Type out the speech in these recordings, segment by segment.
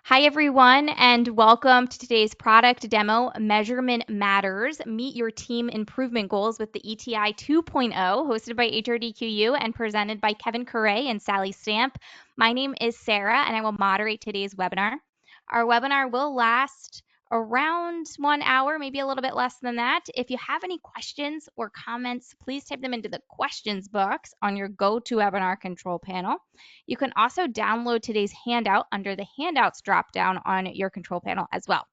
Hi, everyone, and welcome to today's product demo, Measurement Matters. Meet your team improvement goals with the ETI 2.0, hosted by HRDQ-U and presented by Kevin Correa and Sally Stamp. My name is Sarah, and I will moderate today's webinar. Our webinar will last around 1 hour, maybe a little bit less than that. If you have any questions or comments, please type them into the questions box on your GoToWebinar control panel. You can also download today's handout under the handouts dropdown on your control panel as well.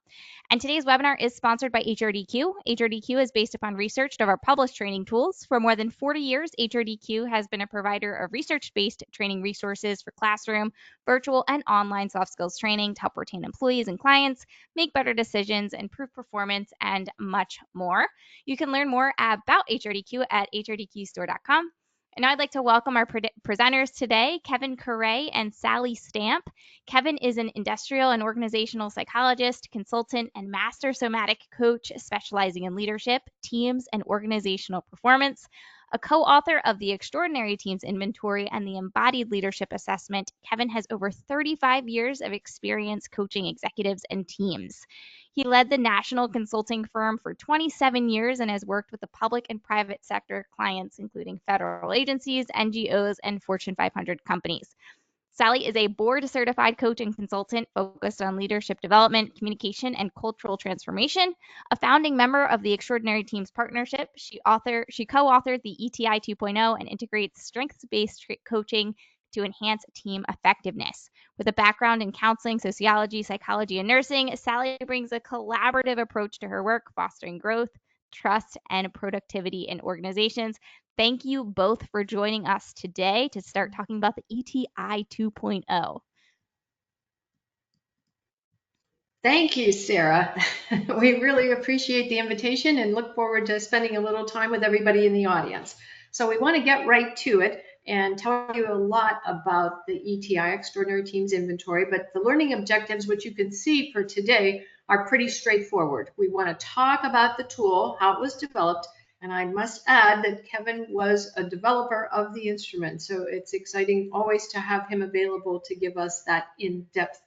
And today's webinar is sponsored by HRDQ. HRDQ is based upon research of our published training tools. For more than 40 years, HRDQ has been a provider of research-based training resources for classroom, virtual, and online soft skills training to help retain employees and clients, make better decisions, improve performance, and much more. You can learn more about HRDQ at hrdqstore.com. And I'd like to welcome our presenters today, Kevin Correa and Sally Stamp. Kevin is an industrial and organizational psychologist, consultant, and master somatic coach specializing in leadership, teams, and organizational performance. A co-author of the Extraordinary Teams Inventory and the Embodied Leadership Assessment, Kevin has over 35 years of experience coaching executives and teams. He led the national consulting firm for 27 years and has worked with the public and private sector clients, including federal agencies, NGOs, and Fortune 500 companies. Sally is a board-certified coach and consultant focused on leadership development, communication, and cultural transformation. A founding member of the Extraordinary Teams Partnership, she co-authored the ETI 2.0 and integrates strengths-based coaching to enhance team effectiveness. With a background in counseling, sociology, psychology, and nursing, Sally brings a collaborative approach to her work, fostering growth, trust, and productivity in organizations. Thank you both for joining us today to start talking about the ETI 2.0. Thank you, Sarah. We really appreciate the invitation and look forward to spending a little time with everybody in the audience. So we want to get right to it and tell you a lot about the ETI, Extraordinary Teams Inventory, but the learning objectives, which you can see for today, are pretty straightforward. We want to talk about the tool, how it was developed, and I must add that Kevin was a developer of the instrument, so it's exciting always to have him available to give us that in-depth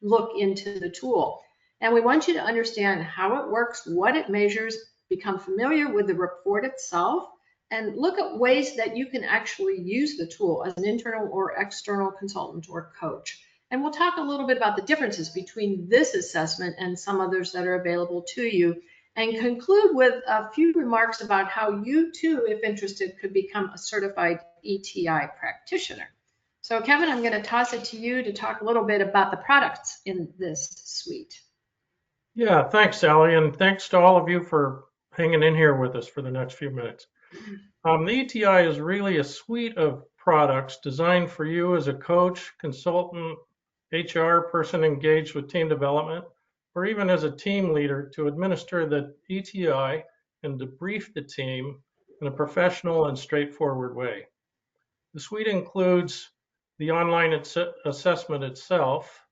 look into the tool. And we want you to understand how it works, what it measures, become familiar with the report itself, and look at ways that you can actually use the tool as an internal or external consultant or coach. And we'll talk a little bit about the differences between this assessment and some others that are available to you, and conclude with a few remarks about how you too, if interested, could become a certified ETI practitioner. So Kevin, I'm going to toss it to you to talk a little bit about the products in this suite. Yeah, thanks, Sally, and thanks to all of you for hanging in here with us for the next few minutes. The ETI is really a suite of products designed for you as a coach, consultant, HR person engaged with team development, or even as a team leader to administer the ETI and debrief the team in a professional and straightforward way. The suite includes the online assessment itself,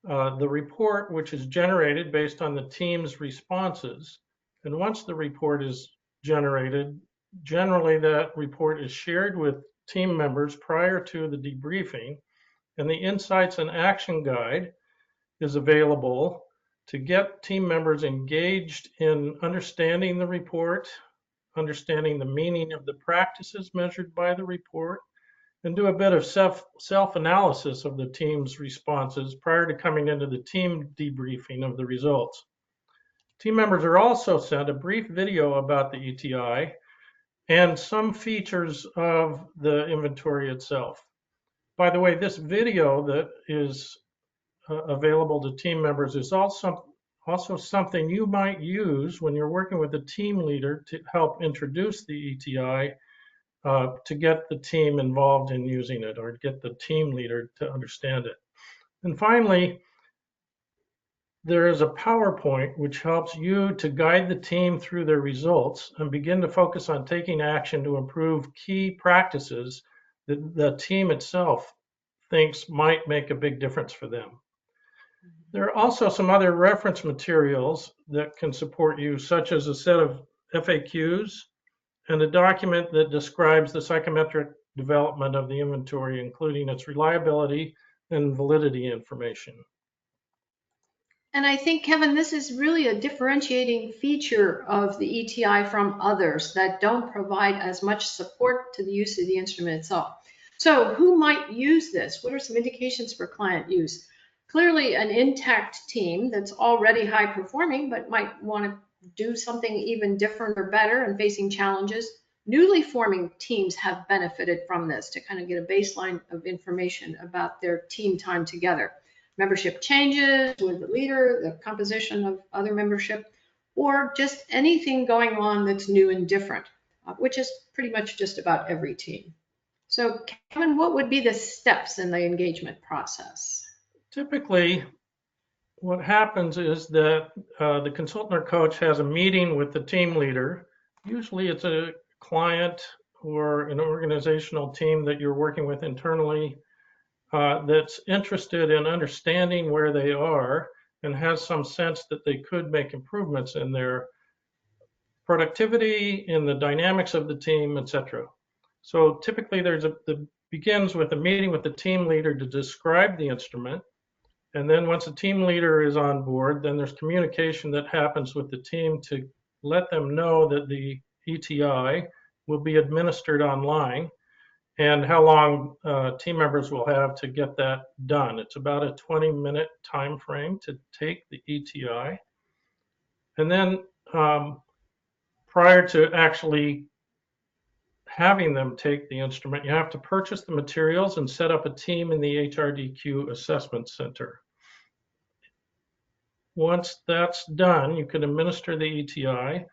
the report, which is generated based on the team's responses. And once the report is generated, generally that report is shared with team members prior to the debriefing, and the Insights and Action Guide is available to get team members engaged in understanding the report, understanding the meaning of the practices measured by the report, and do a bit of self-analysis of the team's responses prior to coming into the team debriefing of the results. Team members are also sent a brief video about the ETI and some features of the inventory itself. By the way, this video that is available to team members is also something you might use when you're working with a team leader to help introduce the ETI to get the team involved in using it or get the team leader to understand it. And finally, there is a PowerPoint which helps you to guide the team through their results and begin to focus on taking action to improve key practices that the team itself thinks might make a big difference for them. There are also some other reference materials that can support you, such as a set of FAQs, and a document that describes the psychometric development of the inventory, including its reliability and validity information. And I think, Kevin, this is really a differentiating feature of the ETI from others that don't provide as much support to the use of the instrument itself. So who might use this? What are some indications for client use? Clearly an intact team that's already high performing, but might want to do something even different or better and facing challenges. Newly forming teams have benefited from this to kind of get a baseline of information about their team time together. Membership changes with the leader, the composition of other membership, or just anything going on that's new and different, which is pretty much just about every team. So, Kevin, what would be the steps in the engagement process? Typically, what happens is that the consultant or coach has a meeting with the team leader. Usually it's a client or an organizational team that you're working with internally that's interested in understanding where they are and has some sense that they could make improvements in their productivity, in the dynamics of the team, etc. So typically the begins with a meeting with the team leader to describe the instrument. And then once the team leader is on board, then there's communication that happens with the team to let them know that the ETI will be administered online and how long team members will have to get that done. It's about a 20-minute time frame to take the ETI. And then prior to actually having them take the instrument, you have to purchase the materials and set up a team in the HRDQ assessment center. Once that's done, you can administer the ETI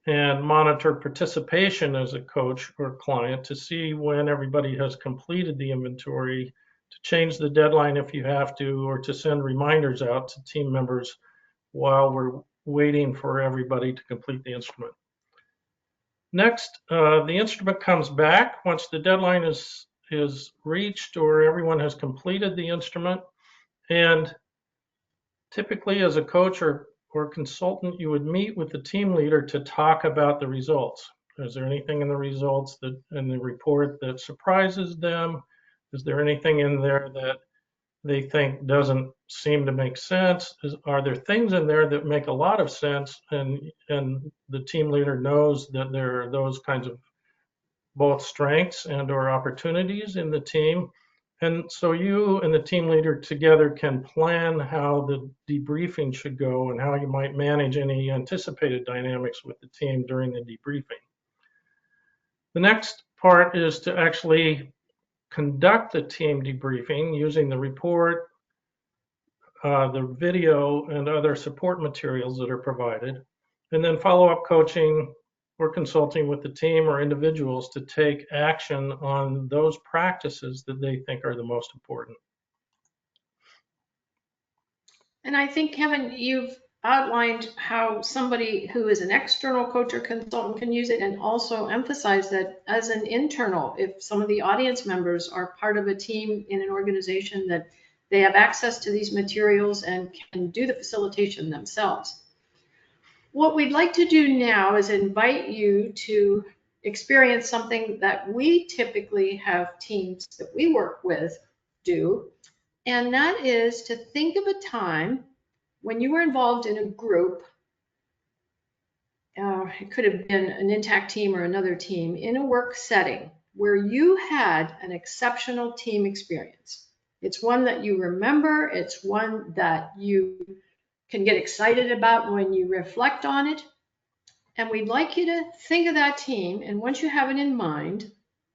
and monitor participation as a coach or client to see when everybody has completed the inventory, to change the deadline if you have to, or to send reminders out to team members while we're waiting for everybody to complete the instrument. Next, the instrument comes back once the deadline is reached or everyone has completed the instrument. And typically as a coach or consultant, you would meet with the team leader to talk about the results. Is there anything in the results that in the report that surprises them? Is there anything in there that they think doesn't seem to make sense? Are there things in there that make a lot of sense and the team leader knows that there are those kinds of both strengths and or opportunities in the team? And so you and the team leader together can plan how the debriefing should go and how you might manage any anticipated dynamics with the team during the debriefing. The next part is to actually conduct the team debriefing using the report, the video, and other support materials that are provided, and then follow-up coaching or consulting with the team or individuals to take action on those practices that they think are the most important. And I think, Kevin, you've outlined how somebody who is an external coach or consultant can use it, and also emphasize that as an internal, if some of the audience members are part of a team in an organization, that they have access to these materials and can do the facilitation themselves. What we'd like to do now is invite you to experience something that we typically have teams that we work with do, and that is to think of a time when you were involved in a group. It could have been an intact team or another team in a work setting where you had an exceptional team experience. It's one that you remember. It's one that you can get excited about when you reflect on it. And we'd like you to think of that team. And once you have it in mind,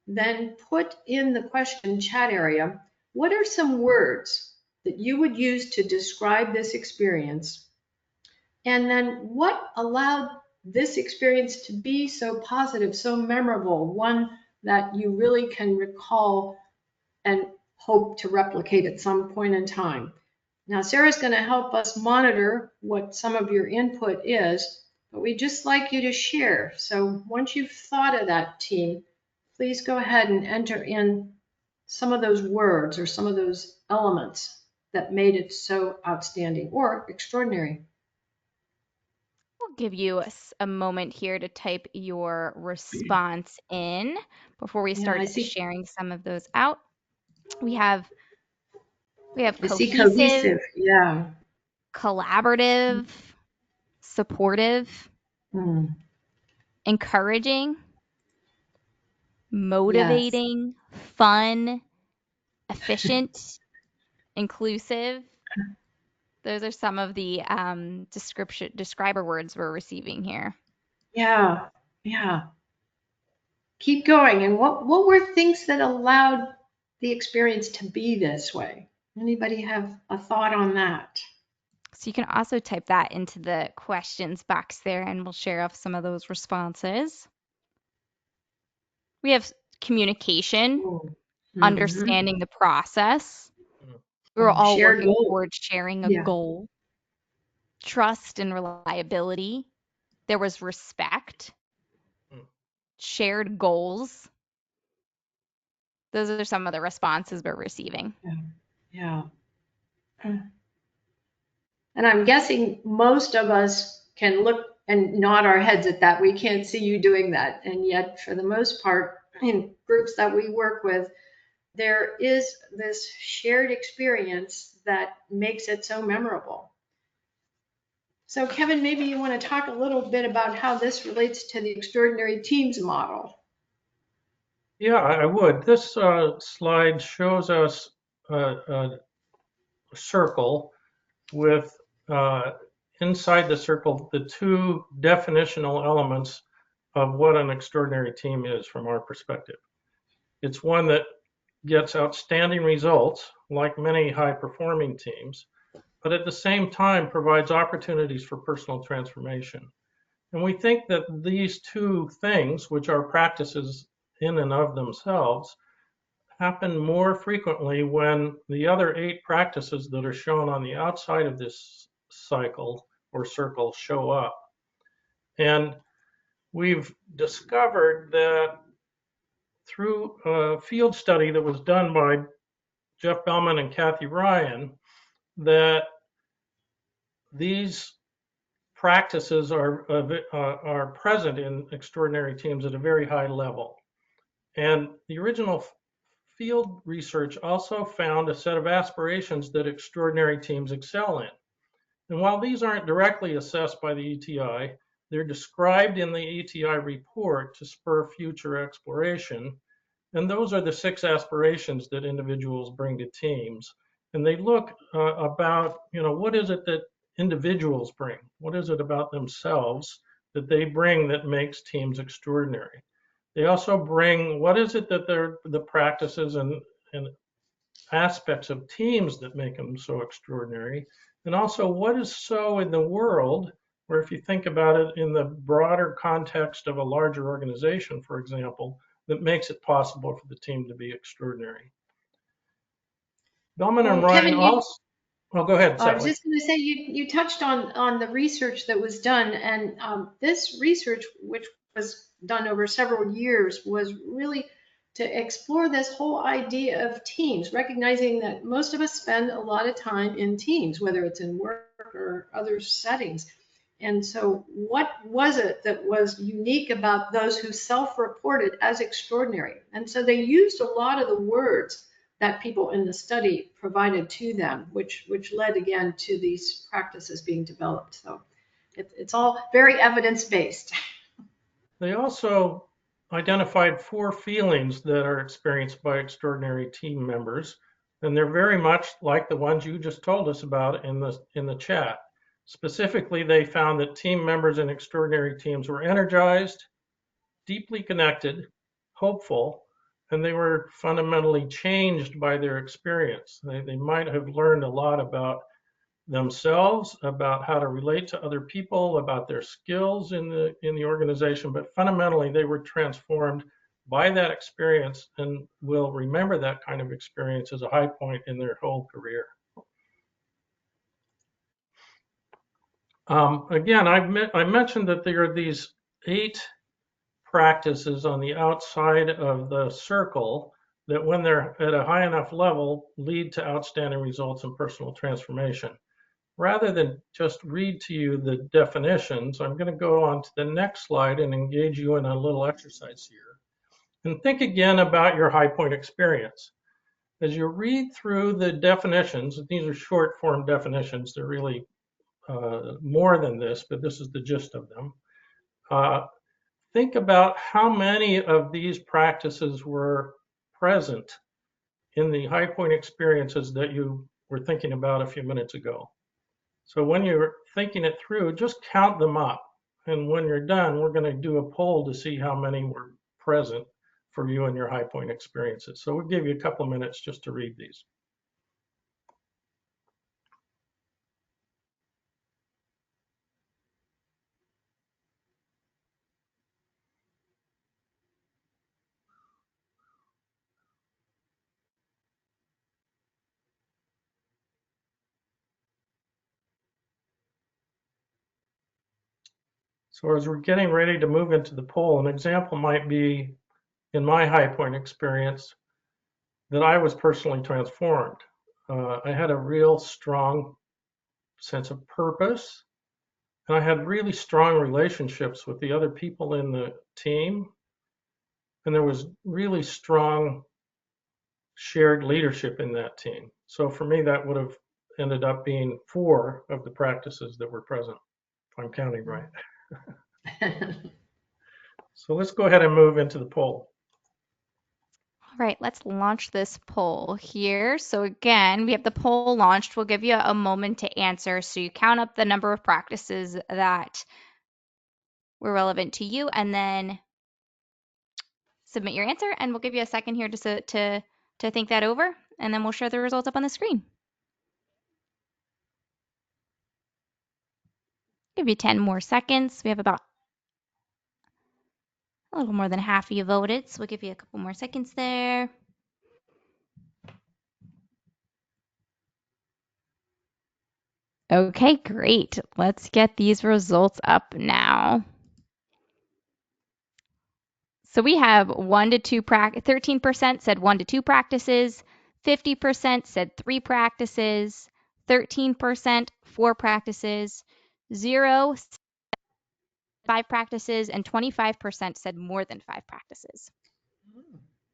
then put in the question chat area, what are some words that you would use to describe this experience? And then what allowed this experience to be so positive, so memorable, one that you really can recall and hope to replicate at some point in time? Now, Sarah's going to help us monitor what some of your input is, but we'd just like you to share. So once you've thought of that team, please go ahead and enter in some of those words or some of those elements that made it so outstanding or extraordinary. We'll give you a moment here to type your response in before we Yeah, start I see. sharing some of those out. We have I see cohesive, cohesive. Yeah. collaborative, supportive, Mm, encouraging, yes. motivating, fun, efficient, inclusive. Those are some of the describer words we're receiving here. Yeah. Yeah. Keep going. And what were things that allowed the experience to be this way? Anybody have a thought on that? So you can also type that into the questions box there, and we'll share off some of those responses. We have communication, Mm-hmm. understanding the process. We were Oh, all shared working goal. towards sharing a Yeah. goal, trust and reliability. There was respect, shared goals. Those are some of the responses we're receiving. Yeah. Yeah. And I'm guessing most of us can look and nod our heads at that. We can't see you doing that. And yet, for the most part, in groups that we work with, there is this shared experience that makes it so memorable. So, Kevin, maybe you want to talk a little bit about how this relates to the extraordinary teams model. Yeah, I would. This slide shows us a circle with inside the circle the two definitional elements of what an extraordinary team is from our perspective. It's one that gets outstanding results, like many high performing teams, but at the same time provides opportunities for personal transformation. And we think that these two things, which are practices in and of themselves, happen more frequently when the other 8 practices that are shown on the outside of this cycle or circle show up. And we've discovered that through a field study that was done by Geoff Bellman and Kathleen Ryan, that these practices are present in extraordinary teams at a very high level. And the original field research also found a set of aspirations that extraordinary teams excel in. And while these aren't directly assessed by the ETI, they're described in the ETI report to spur future exploration. And those are the 6 aspirations that individuals bring to teams. And they look about, what is it that individuals bring? What is it about themselves that they bring that makes teams extraordinary? They also bring what is it that they're the practices and aspects of teams that make them so extraordinary, and also what is so in the world, where if you think about it in the broader context of a larger organization, for example, that makes it possible for the team to be extraordinary. Bellman and Well, Ryan Kevin, also, oh, go ahead, I was Sally. just going to say you touched on the research that was done, and this research, which was done over several years, was really to explore this whole idea of teams, recognizing that most of us spend a lot of time in teams, whether it's in work or other settings. And so, what was it that was unique about those who self-reported as extraordinary? And so they used a lot of the words that people in the study provided to them, which led again to these practices being developed. So it's all very evidence-based. They also identified 4 feelings that are experienced by extraordinary team members, and they're very much like the ones you just told us about in the chat. Specifically, they found that team members in extraordinary teams were energized, deeply connected, hopeful, and they were fundamentally changed by their experience. They might have learned a lot about themselves, about how to relate to other people, about their skills in the organization, but fundamentally they were transformed by that experience and will remember that kind of experience as a high point in their whole career. Again, I mentioned that there are these 8 practices on the outside of the circle that, when they're at a high enough level, lead to outstanding results in personal transformation. Rather than just read to you the definitions, I'm going to go on to the next slide and engage you in a little exercise here. And think again about your high point experience. As you read through the definitions, these are short form definitions, they're really more than this, but this is the gist of them. Think about how many of these practices were present in the high point experiences that you were thinking about a few minutes ago. So when you're thinking it through, just count them up. And when you're done, we're going to do a poll to see how many were present for you and your high point experiences. So we'll give you a couple of minutes just to read these. So as we're getting ready to move into the poll, an example might be in my high point experience that I was personally transformed. I had a real strong sense of purpose, and I had really strong relationships with the other people in the team, and there was really strong shared leadership in that team. So for me, that would have ended up being 4 of the practices that were present, if I'm counting right. So let's go ahead and move into the poll. All right, let's launch this poll here. So again, we have the poll launched. We'll give you a moment to answer. So you count up the number of practices that were relevant to you and then submit your answer. And we'll give you a second here to think that over, and then we'll share the results up on the screen. Give you 10 more seconds. We have about a little more than half of you voted, so we'll give you a couple more seconds there. Okay, great. Let's get these results up now. So we have 1 to 2 13% said 1 to 2 practices, 50% said 3 practices, 13% 4 practices, 0 5 practices, and 25% said more than 5 practices.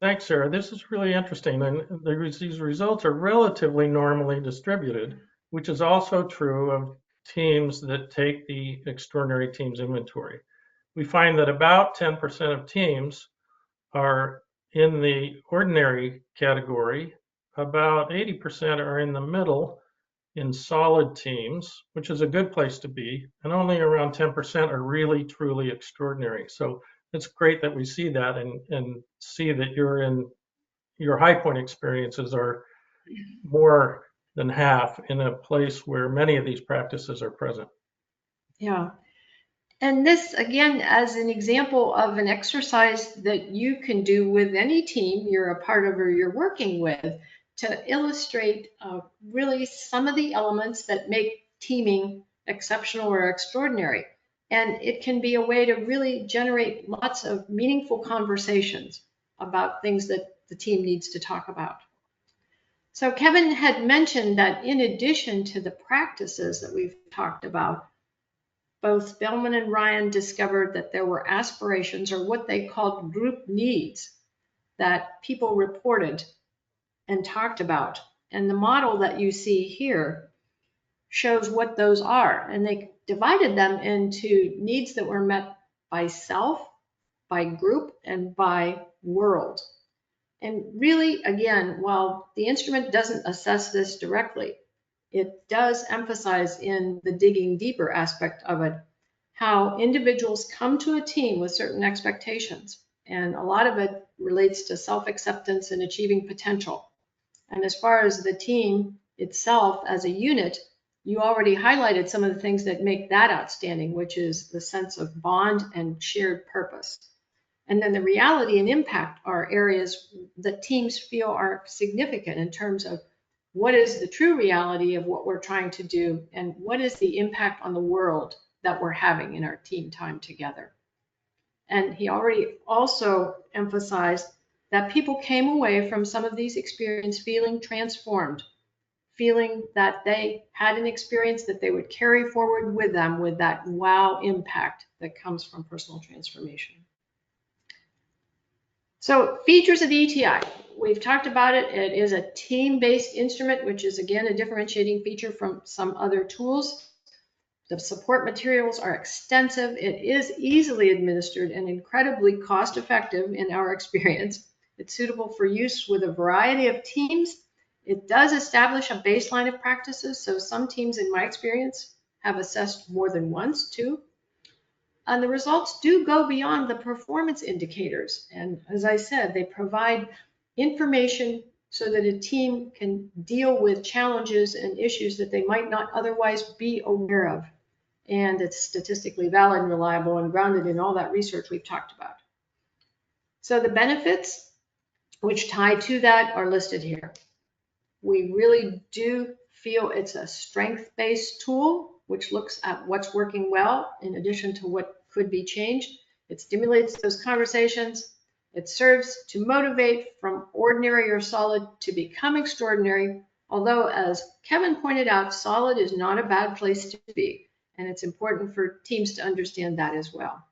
Thanks, Sarah. This is really interesting. And these results are relatively normally distributed, which is also true of teams that take the extraordinary teams inventory. We find that about 10% of teams are in the ordinary category, about 80% are in the middle in solid teams, which is a good place to be, and only around 10% are really, truly extraordinary. So it's great that we see that and see that your high point experiences are more than half in a place where many of these practices are present. Yeah. And this, again, as an example of an exercise that you can do with any team you're a part of or you're working with to illustrate really some of the elements that make teaming exceptional or extraordinary. And it can be a way to really generate lots of meaningful conversations about things that the team needs to talk about. So Kevin had mentioned that in addition to the practices that we've talked about, both Bellman and Ryan discovered that there were aspirations, or what they called group needs, that people reported and talked about. And the model that you see here shows what those are. And they divided them into needs that were met by self, by group, and by world. And really, again, while the instrument doesn't assess this directly, it does emphasize in the digging deeper aspect of it how individuals come to a team with certain expectations. And a lot of it relates to self-acceptance and achieving potential. And as far as the team itself as a unit, you already highlighted some of the things that make that outstanding, which is the sense of bond and shared purpose. And then the reality and impact are areas that teams feel are significant in terms of what is the true reality of what we're trying to do and what is the impact on the world that we're having in our team time together. And he already also emphasized that people came away from some of these experiences feeling transformed, feeling that they had an experience that they would carry forward with them with that wow impact that comes from personal transformation. So features of the ETI, we've talked about it. It is a team-based instrument, which is again a differentiating feature from some other tools. The support materials are extensive. It is easily administered and incredibly cost effective in our experience. It's suitable for use with a variety of teams. It does establish a baseline of practices, so some teams, in my experience, have assessed more than once too. And the results do go beyond the performance indicators. And as I said, they provide information so that a team can deal with challenges and issues that they might not otherwise be aware of. And it's statistically valid and reliable and grounded in all that research we've talked about. So the benefits which tie to that are listed here. We really do feel it's a strength-based tool, which looks at what's working well in addition to what could be changed. It stimulates those conversations. It serves to motivate from ordinary or solid to become extraordinary, although, as Kevin pointed out, solid is not a bad place to be, and it's important for teams to understand that as well.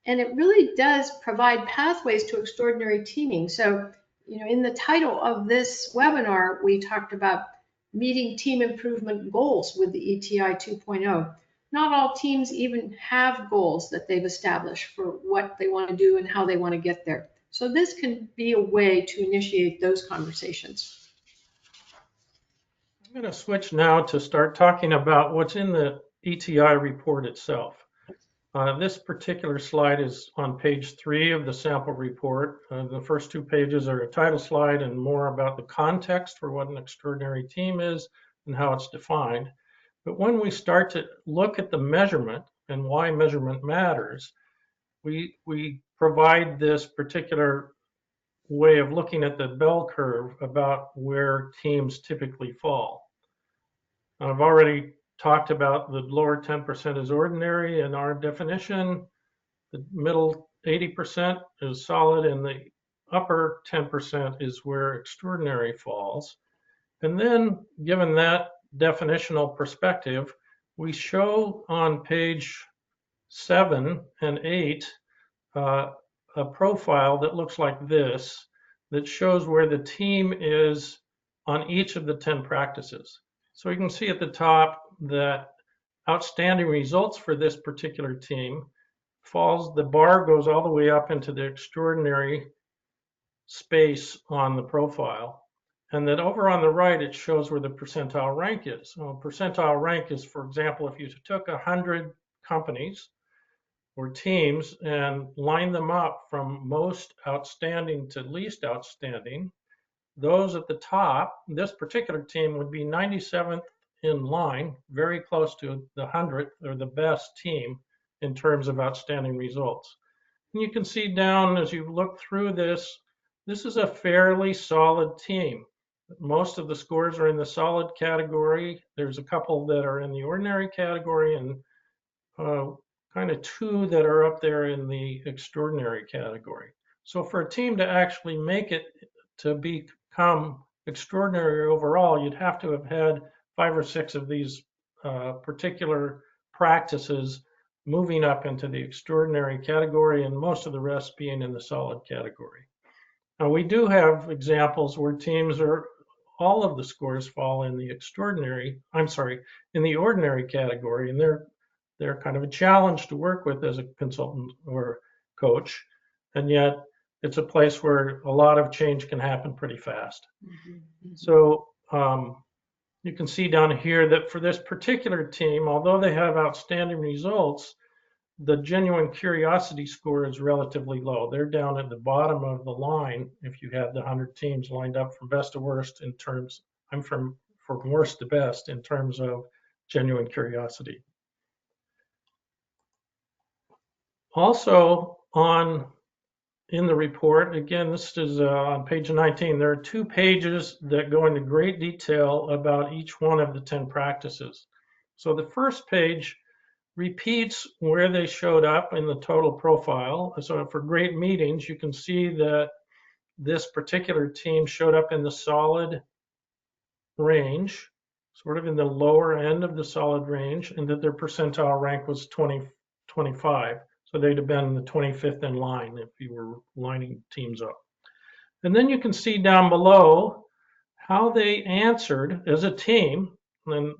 And it really does provide pathways to extraordinary teaming. So, in the title of this webinar, we talked about meeting team improvement goals with the ETI 2.0. Not all teams even have goals that they've established for what they want to do and how they want to get there. So this can be a way to initiate those conversations. I'm going to switch now to start talking about what's in the ETI report itself. This particular slide is on page 3 of the sample report. The first 2 pages are a title slide and more about the context for what an extraordinary team is and how it's defined. But when we start to look at the measurement and why measurement matters, we provide this particular way of looking at the bell curve about where teams typically fall. I've already talked about the lower 10% is ordinary in our definition, the middle 80% is solid, and the upper 10% is where extraordinary falls. And then, given that definitional perspective, we show on page 7 and 8 a profile that looks like this, that shows where the team is on each of the 10 practices. So you can see at the top that outstanding results for this particular team falls, the bar goes all the way up into the extraordinary space on the profile. And then over on the right, it shows where the percentile rank is. So percentile rank is, for example, if you took 100 companies or teams and lined them up from most outstanding to least outstanding, those at the top, this particular team would be 97th in line, very close to the 100th or the best team in terms of outstanding results. And you can see down as you look through this, this is a fairly solid team. Most of the scores are in the solid category. There's a couple that are in the ordinary category and kind of 2 that are up there in the extraordinary category. So for a team to actually make it to become extraordinary overall, you'd have to have had 5 or 6 of these particular practices moving up into the extraordinary category and most of the rest being in the solid category. Now we do have examples where teams are, all of the scores fall in the in the ordinary category, and they're kind of a challenge to work with as a consultant or coach, and yet it's a place where a lot of change can happen pretty fast. So you can see down here that for this particular team, although they have outstanding results, the genuine curiosity score is relatively low. They're down at the bottom of the line if you have the 100 teams lined up from best to worst in terms, from worst to best in terms of genuine curiosity. Also in the report, again, this is on page 19, there are 2 pages that go into great detail about each one of the 10 practices. So the first page repeats where they showed up in the total profile. So for great meetings, you can see that this particular team showed up in the solid range, sort of in the lower end of the solid range, and that their percentile rank was 25. So they'd have been in the 25th in line if you were lining teams up. And then you can see down below how they answered as a team. And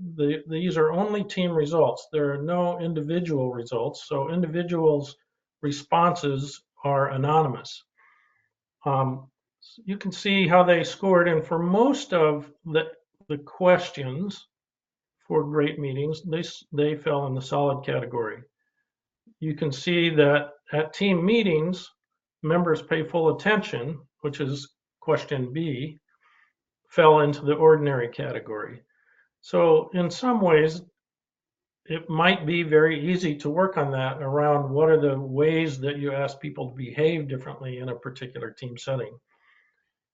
these are only team results. There are no individual results, so individuals' responses are anonymous. You can see how they scored, and for most of the questions for great meetings, they fell in the solid category. You can see that at team meetings, members pay full attention, which is question B, fell into the ordinary category. So in some ways, it might be very easy to work on that around what are the ways that you ask people to behave differently in a particular team setting.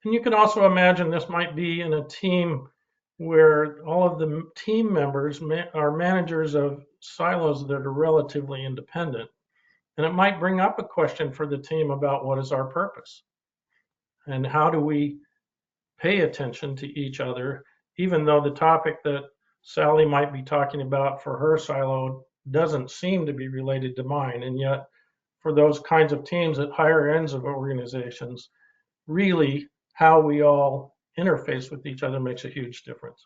And you can also imagine this might be in a team where all of the team members are managers of silos that are relatively independent. And it might bring up a question for the team about what is our purpose and how do we pay attention to each other, even though the topic that Sally might be talking about for her silo doesn't seem to be related to mine. And yet, for those kinds of teams at higher ends of organizations, really how we all interface with each other makes a huge difference.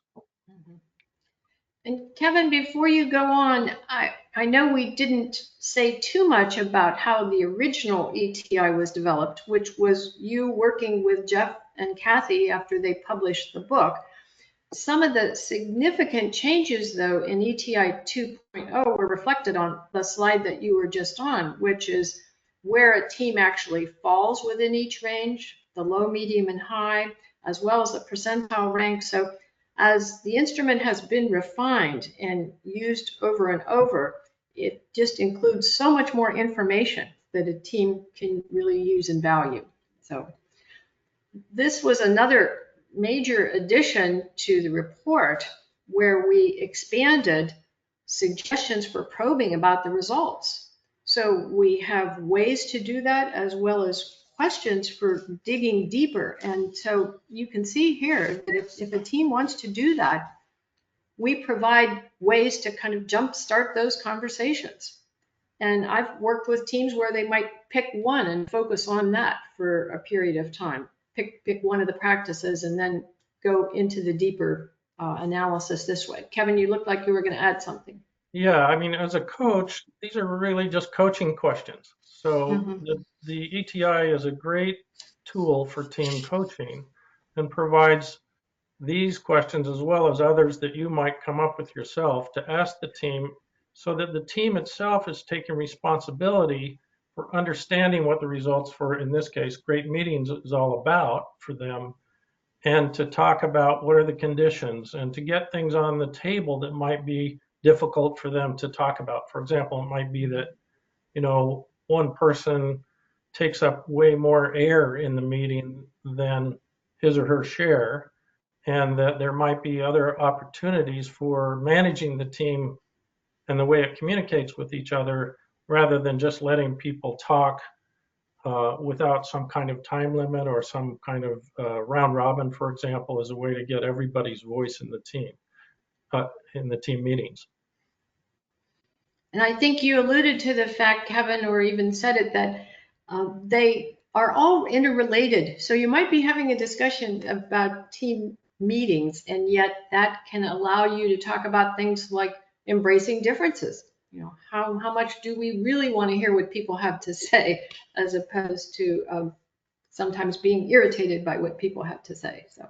And Kevin, before you go on, I know we didn't say too much about how the original ETI was developed, which was you working with Geoff and Kathy after they published the book. Some of the significant changes, though, in ETI 2.0 were reflected on the slide that you were just on, which is where a team actually falls within each range, the low, medium, and high, as well as the percentile rank. So as the instrument has been refined and used over and over, it just includes so much more information that a team can really use and value. So this was another major addition to the report where we expanded suggestions for probing about the results. So we have ways to do that as well as questions for digging deeper. And so you can see here that if a team wants to do that, we provide ways to kind of jumpstart those conversations. And I've worked with teams where they might pick one and focus on that for a period of time. Pick one of the practices and then go into the deeper analysis this way. Kevin, you looked like you were going to add something. Yeah, I mean, as a coach, these are really just coaching questions. So the ETI is a great tool for team coaching and provides these questions as well as others that you might come up with yourself to ask the team so that the team itself is taking responsibility for understanding what the results for, in this case, great meetings is all about for them, and to talk about what are the conditions and to get things on the table that might be difficult for them to talk about. For example, it might be that, one person takes up way more air in the meeting than his or her share, and that there might be other opportunities for managing the team and the way it communicates with each other rather than just letting people talk without some kind of time limit or some kind of round robin, for example, as a way to get everybody's voice in the team meetings. And I think you alluded to the fact, Kevin, or even said it, that they are all interrelated. So you might be having a discussion about team meetings, and yet that can allow you to talk about things like embracing differences. How much do we really want to hear what people have to say, as opposed to sometimes being irritated by what people have to say. So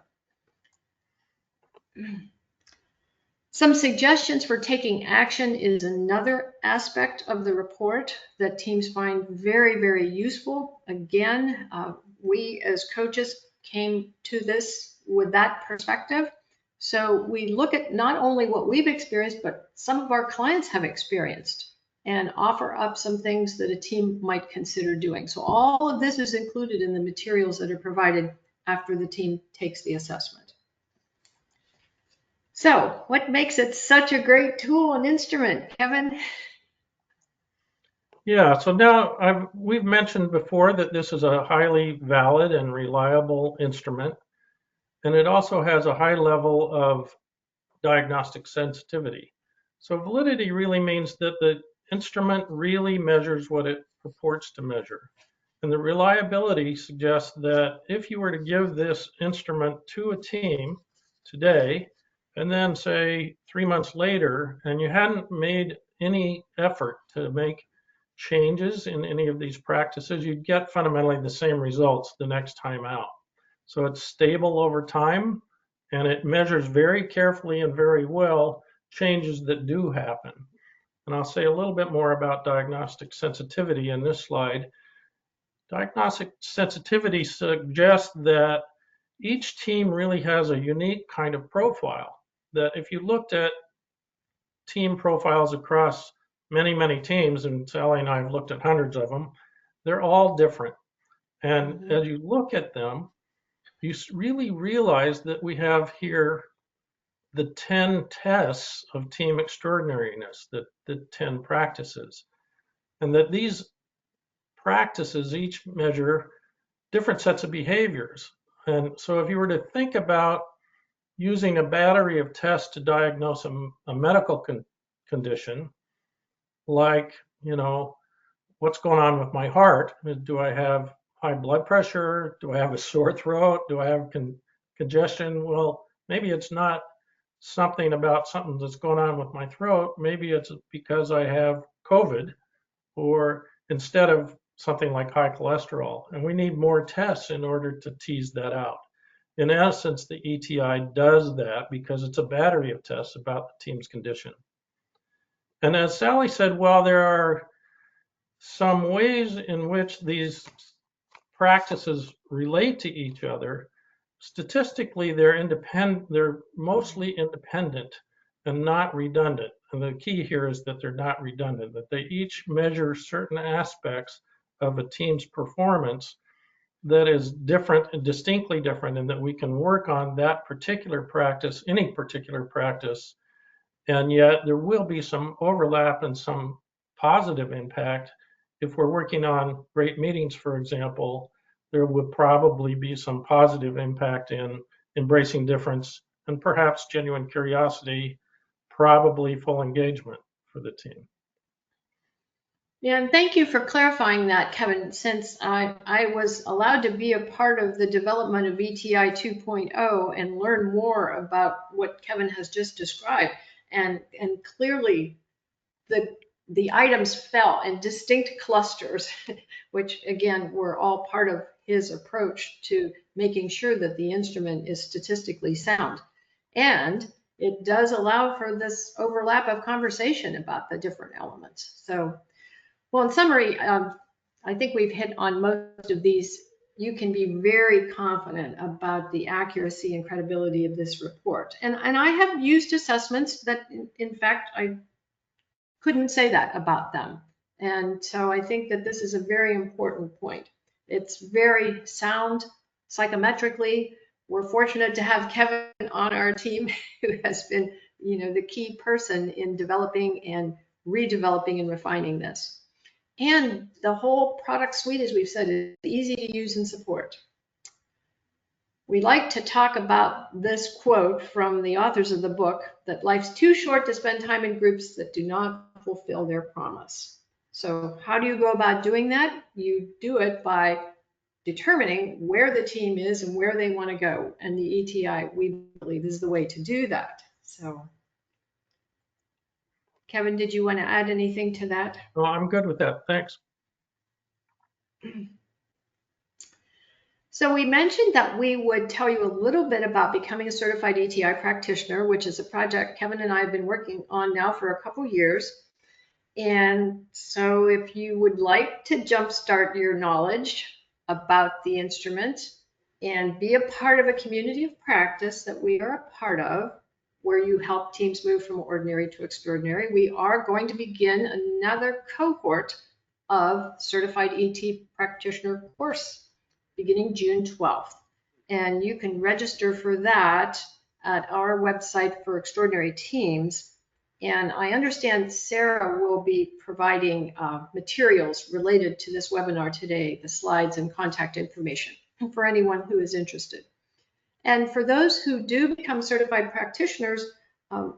some suggestions for taking action is another aspect of the report that teams find very, very useful. Again, we as coaches came to this with that perspective. So we look at not only what we've experienced, but some of our clients have experienced, and offer up some things that a team might consider doing. So all of this is included in the materials that are provided after the team takes the assessment. So what makes it such a great tool and instrument, Kevin? Yeah, so now we've mentioned before that this is a highly valid and reliable instrument, and it also has a high level of diagnostic sensitivity. So validity really means that the instrument really measures what it purports to measure. And the reliability suggests that if you were to give this instrument to a team today, and then say 3 months later, and you hadn't made any effort to make changes in any of these practices, you'd get fundamentally the same results the next time out. So it's stable over time, and it measures very carefully and very well changes that do happen. And I'll say a little bit more about diagnostic sensitivity in this slide. Diagnostic sensitivity suggests that each team really has a unique kind of profile. That if you looked at team profiles across many, many teams, and Sally and I have looked at hundreds of them, they're all different. And as you look at them, you really realize that we have here the 10 tests of team extraordinariness, the 10 practices, and that these practices each measure different sets of behaviors. And so if you were to think about using a battery of tests to diagnose a medical condition, like, what's going on with my heart? Do I have high blood pressure? Do I have a sore throat? Do I have congestion? Well, maybe it's not something about something that's going on with my throat. Maybe it's because I have COVID, or instead of something like high cholesterol. And we need more tests in order to tease that out. In essence, the ETI does that because it's a battery of tests about the team's condition. And as Sally said, while there are some ways in which these practices relate to each other, statistically they're mostly independent and not redundant. And the key here is that they're not redundant, that they each measure certain aspects of a team's performance that is different and distinctly different, and that we can work on that particular practice, any particular practice, and yet there will be some overlap and some positive impact. If we're working on great meetings, for example, there would probably be some positive impact in embracing difference and perhaps genuine curiosity, probably full engagement for the team. Yeah, and thank you for clarifying that, Kevin, since I was allowed to be a part of the development of ETI 2.0 and learn more about what Kevin has just described. And clearly the items fell in distinct clusters, which again were all part of his approach to making sure that the instrument is statistically sound. And it does allow for this overlap of conversation about the different elements. So, well, in summary, I think we've hit on most of these. You can be very confident about the accuracy and credibility of this report. And I have used assessments that, in fact, I couldn't say that about them. And so I think that this is a very important point. It's very sound psychometrically. We're fortunate to have Kevin on our team, who has been, the key person in developing and redeveloping and refining this. And the whole product suite, as we've said, is easy to use and support. We like to talk about this quote from the authors of the book, that life's too short to spend time in groups that do not fulfill their promise. So how do you go about doing that? You do it by determining where the team is and where they want to go. And the ETI, we believe, is the way to do that. So Kevin, did you want to add anything to that? No, I'm good with that. Thanks. So we mentioned that we would tell you a little bit about becoming a certified ETI practitioner, which is a project Kevin and I have been working on now for a couple years. And so if you would like to jumpstart your knowledge about the instrument and be a part of a community of practice that we are a part of, where you help teams move from ordinary to extraordinary, we are going to begin another cohort of certified ET practitioner course beginning June 12th. And you can register for that at our website for extraordinary teams. And I understand Sarah will be providing materials related to this webinar today, the slides and contact information for anyone who is interested. And for those who do become certified practitioners,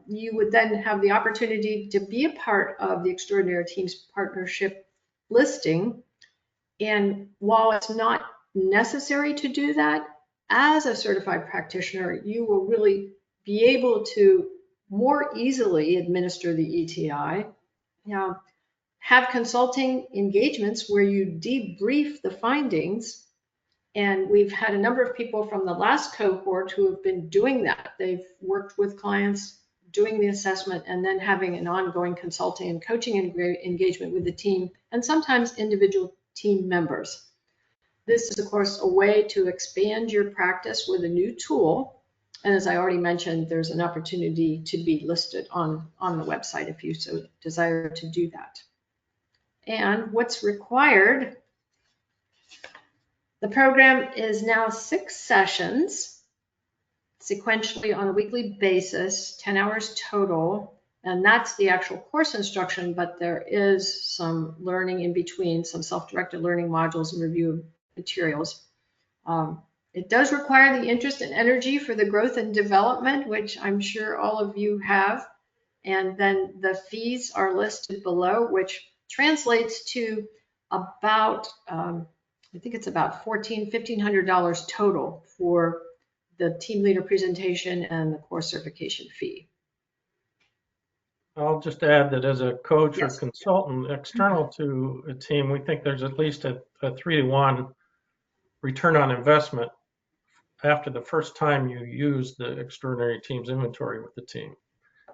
you would then have the opportunity to be a part of the Extraordinary Teams Partnership listing. And while it's not necessary to do that, as a certified practitioner, you will really be able to more easily administer the ETI, have consulting engagements where you debrief the findings. And we've had a number of people from the last cohort who have been doing that. They've worked with clients, doing the assessment, and then having an ongoing consulting and coaching engagement with the team, and sometimes individual team members. This is, of course, a way to expand your practice with a new tool. And as I already mentioned, there's an opportunity to be listed on the website if you so desire to do that. And what's required, the program is now 6 sessions, sequentially on a weekly basis, 10 hours total. And that's the actual course instruction, but there is some learning in between, some self-directed learning modules and review of materials. It does require the interest and energy for the growth and development, which I'm sure all of you have. And then the fees are listed below, which translates to about, I think it's about $1,500 total for the team leader presentation and the course certification fee. I'll just add that as a coach Yes. or consultant external to a team, we think there's at least a 3-to-1 return on investment after the first time you use the extraordinary teams inventory with the team.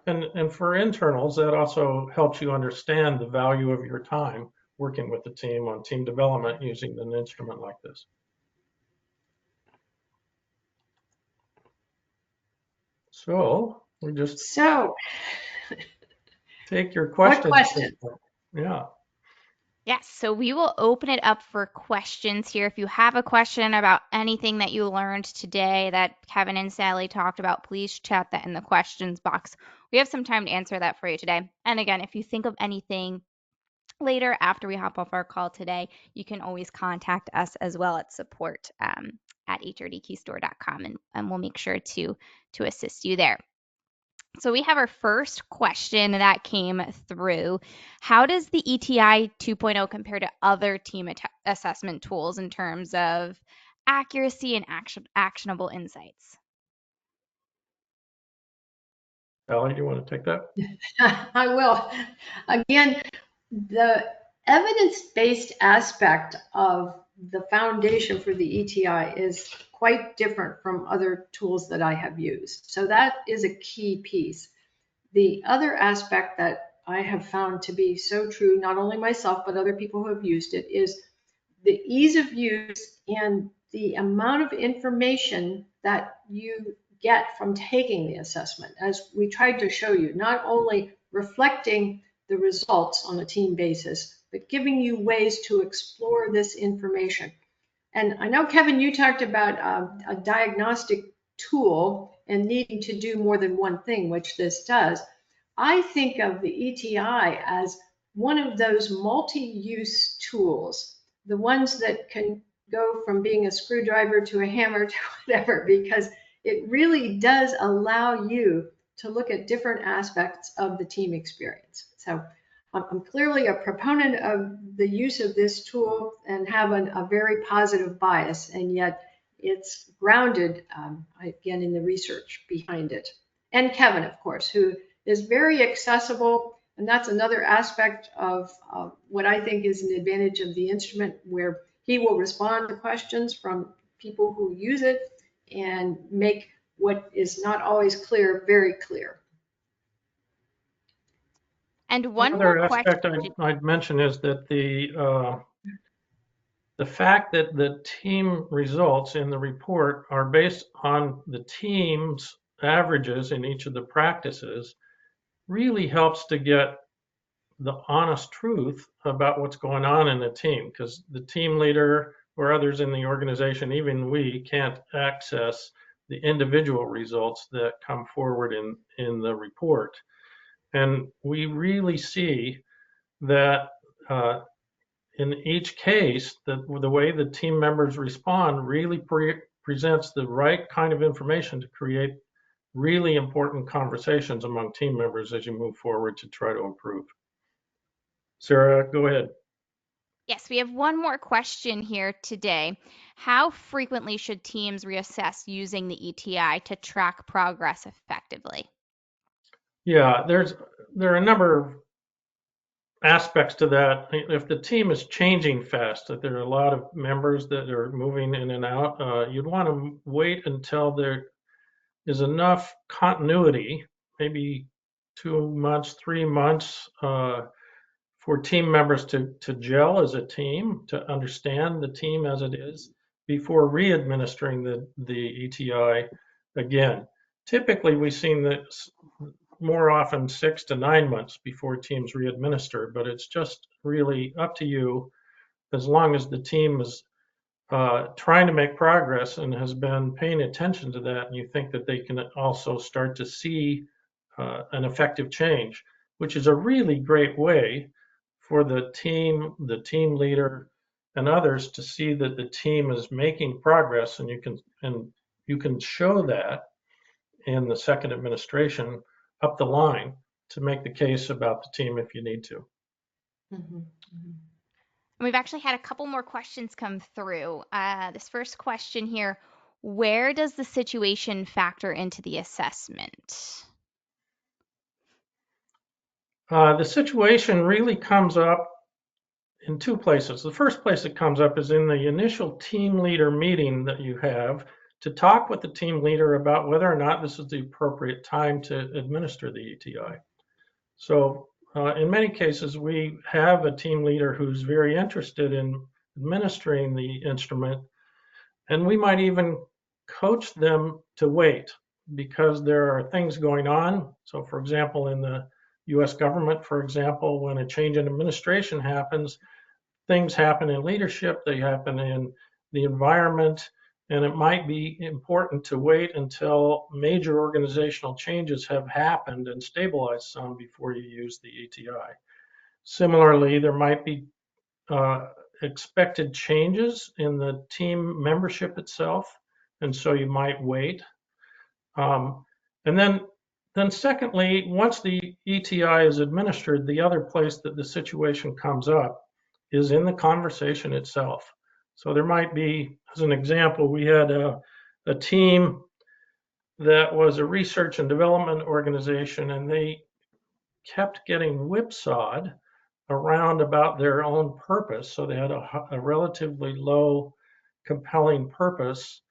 And for internals, that also helps you understand the value of your time working with the team on team development using an instrument like this. So we just take your questions. What questions? Yeah. Yes, so we will open it up for questions here. If you have a question about anything that you learned today that Kevin and Sally talked about, please chat that in the questions box. We have some time to answer that for you today. And again, if you think of anything later after we hop off our call today, you can always contact us as well at support at HRDQstore.com, and we'll make sure to assist you there. So we have our first question that came through. How does the ETI 2.0 compare to other team assessment tools in terms of accuracy and actionable insights? Sally, do you want to take that? I will. Again, the evidence-based aspect of the foundation for the ETI is quite different from other tools that I have used. So that is a key piece. The other aspect that I have found to be so true, not only myself, but other people who have used it, is the ease of use and the amount of information that you get from taking the assessment. As we tried to show you, not only reflecting the results on a team basis, but giving you ways to explore this information. And I know, Kevin, you talked about a diagnostic tool and needing to do more than one thing, which this does. I think of the ETI as one of those multi-use tools, the ones that can go from being a screwdriver to a hammer to whatever, because it really does allow you to look at different aspects of the team experience. So I'm clearly a proponent of the use of this tool and have a very positive bias, and yet it's grounded, again, in the research behind it. And Kevin, of course, who is very accessible, and that's another aspect of what I think is an advantage of the instrument, where he will respond to questions from people who use it and make what is not always clear very clear. And one Another more aspect question. I'd mention is that the fact that the team results in the report are based on the team's averages in each of the practices really helps to get the honest truth about what's going on in the team, because the team leader or others in the organization, even we, can't access the individual results that come forward in the report. And we really see that in each case, the way the team members respond really presents the right kind of information to create really important conversations among team members as you move forward to try to improve. Sarah, go ahead. Yes, we have one more question here today. How frequently should teams reassess using the ETI to track progress effectively? Yeah, there are a number of aspects to that. If the team is changing fast, that there are a lot of members that are moving in and out, you'd want to wait until there is enough continuity, maybe 2 months, 3 months, for team members to gel as a team, to understand the team as it is, before re-administering the ETI again. Typically, we've seen that more often 6 to 9 months before teams re-administer, but it's just really up to you, as long as the team is trying to make progress and has been paying attention to that, and you think that they can also start to see an effective change, which is a really great way for the team leader, and others to see that the team is making progress, and you can show that in the second administration up the line to make the case about the team if you need to. Mhm, mhm. And we've actually had a couple more questions come through. This first question here, where does the situation factor into the assessment? The situation really comes up in two places. The first place it comes up is in the initial team leader meeting that you have, to talk with the team leader about whether or not this is the appropriate time to administer the ETI. So in many cases, we have a team leader who's very interested in administering the instrument, and we might even coach them to wait because there are things going on. So for example, in the US government, for example, when a change in administration happens, things happen in leadership, they happen in the environment, and it might be important to wait until major organizational changes have happened and stabilized some before you use the ETI. Similarly, there might be expected changes in the team membership itself, and so you might wait. And then secondly, once the ETI is administered, the other place that the situation comes up is in the conversation itself. So there might be, as an example, we had a team that was a research and development organization, and they kept getting whipsawed around about their own purpose. So they had a relatively low, compelling purpose,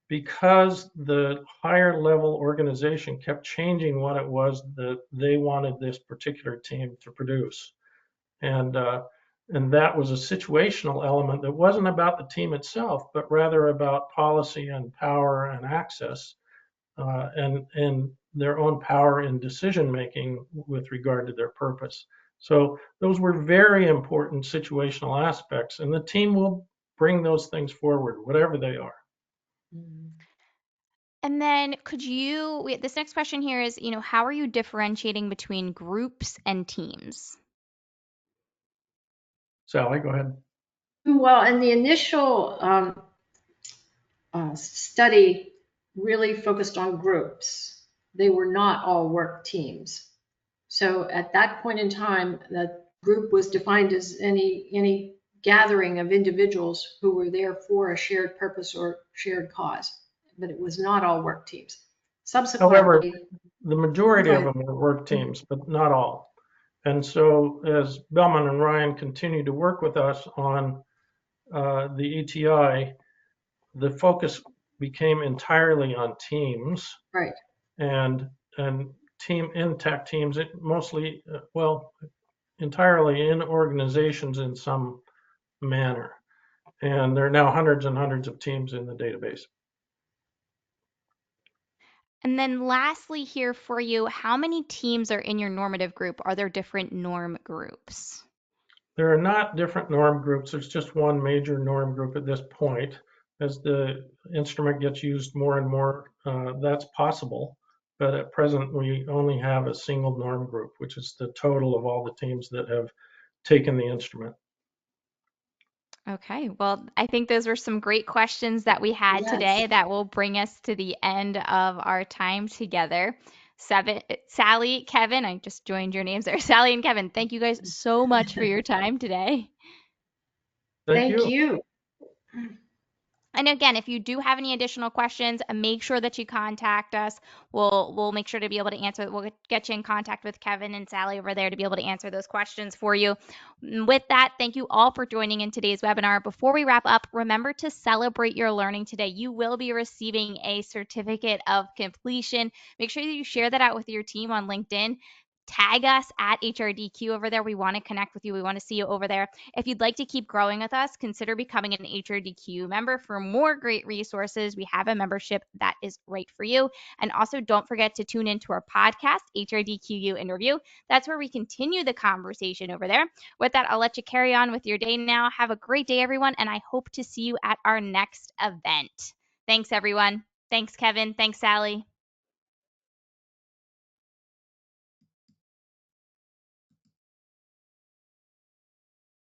because the higher level organization kept changing what it was that they wanted this particular team to produce. And, uh, and that was a situational element that wasn't about the team itself, but rather about policy and power and access, and their own power in decision making with regard to their purpose. So those were very important situational aspects, and the team will bring those things forward, whatever they are. Mhm. And then this next question here is, how are you differentiating between groups and teams? Sally, go ahead. Well, in the initial study really focused on groups. They were not all work teams. So at that point in time, the group was defined as any gathering of individuals who were there for a shared purpose or shared cause, but it was not all work teams. However, Subsequently, the majority go of ahead. them were work teams, but not all. And so as Bellman and Ryan continue to work with us on the ETI, the focus became entirely on teams, Right. and team intact teams, it mostly, well, entirely in organizations in some manner. And there are now hundreds and hundreds of teams in the database. And then lastly here for you, how many teams are in your normative group? Are there different norm groups? There are not different norm groups. There's just one major norm group at this point. As the instrument gets used more and more, that's possible. But at present, we only have a single norm group, which is the total of all the teams that have taken the instrument. Okay, well, I think those were some great questions that we had Yes. today that will bring us to the end of our time together. Sally, Kevin, I just joined your names there. Sally and Kevin, thank you guys so much for your time today. Thank Thank you. you. And again, if you do have any additional questions, make sure that you contact us. We'll make sure to be able to answer. We'll get you in contact with Kevin and Sally over there to be able to answer those questions for you. With that, thank you all for joining in today's webinar. Before we wrap up, remember to celebrate your learning today. You will be receiving a certificate of completion. Make sure that you share that out with your team on LinkedIn. Tag us at HRDQ over there. We want to connect with you. We want to see you over there. If you'd like to keep growing with us, consider becoming an HRDQ member for more great resources. We have a membership that is right for you. And also, don't forget to tune into our podcast, HRDQ-U Interview. That's where we continue the conversation over there. With that, I'll let you carry on with your day now. Have a great day, everyone, and I hope to see you at our next event. Thanks, everyone. Thanks, Kevin. Thanks, Sally.